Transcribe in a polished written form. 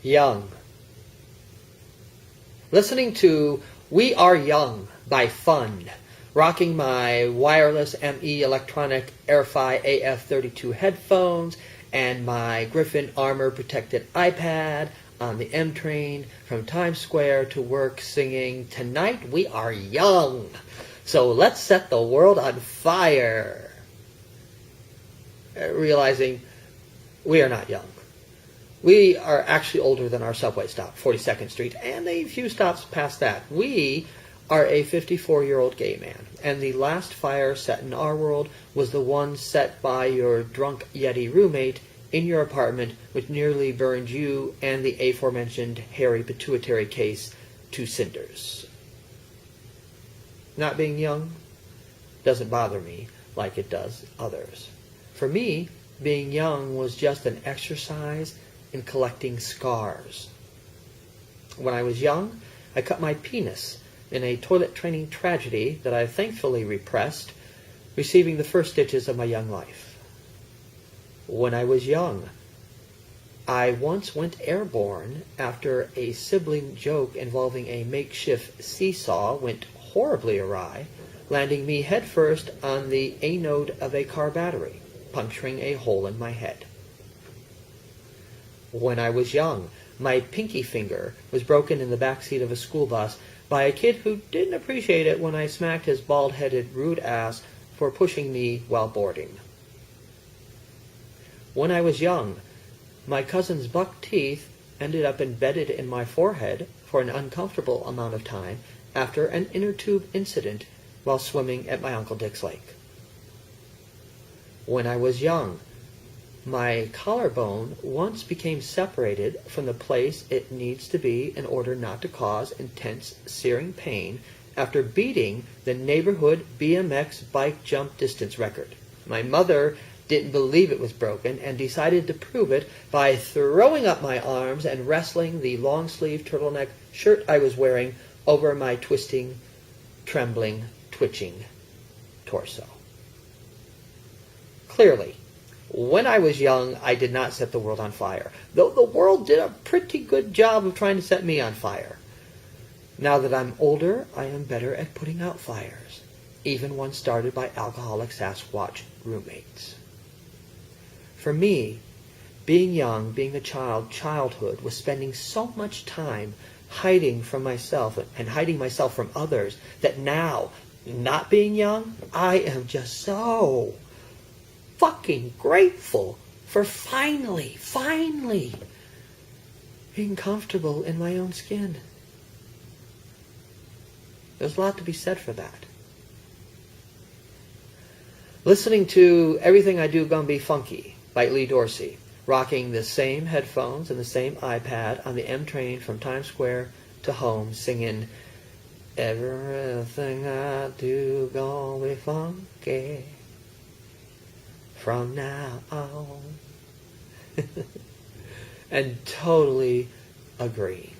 Young. Listening to We Are Young by Fun, rocking my wireless ME electronic AirFi AF32 headphones and my Griffin armor-protected iPad on the M train from Times Square to work singing, "Tonight we are young, so let's set the world on fire." Realizing we are not young. We are actually older than our subway stop, 42nd Street, and a few stops past that. We are a 54-year-old gay man, and the last fire set in our world was the one set by your drunk Yeti roommate in your apartment, which nearly burned you and the aforementioned hairy pituitary case to cinders. Not being young doesn't bother me like it does others. For me, being young was just an exercise in collecting scars. When I was young, I cut my penis in a toilet training tragedy that I thankfully repressed, receiving the first stitches of my young life. When I was young, I once went airborne after a sibling joke involving a makeshift seesaw went horribly awry, landing me headfirst on the anode of a car battery, puncturing a hole in my head. When I was young, my pinky finger was broken in the backseat of a school bus by a kid who didn't appreciate it when I smacked his bald-headed rude ass for pushing me while boarding. When I was young, my cousin's buck teeth ended up embedded in my forehead for an uncomfortable amount of time after an inner tube incident while swimming at my Uncle Dick's lake. When I was young, my collarbone once became separated from the place it needs to be in order not to cause intense, searing pain after beating the neighborhood BMX bike jump distance record. My mother didn't believe it was broken and decided to prove it by throwing up my arms and wrestling the long-sleeve turtleneck shirt I was wearing over my twisting, trembling, twitching torso. Clearly, when I was young, I did not set the world on fire, though the world did a pretty good job of trying to set me on fire. Now that I'm older, I am better at putting out fires, even ones started by alcoholic Sasquatch roommates. For me, being young, being a child, childhood was spending so much time hiding from myself and hiding myself from others that now, not being young, I am just so fucking grateful for finally being comfortable in my own skin. There's a lot to be said for that. Listening to Everything I Do Gonna Be Funky by Lee Dorsey, rocking the same headphones and the same iPad on the M train from Times Square to home, singing "Everything I Do Gonna Be Funky from now on." And totally agreeing.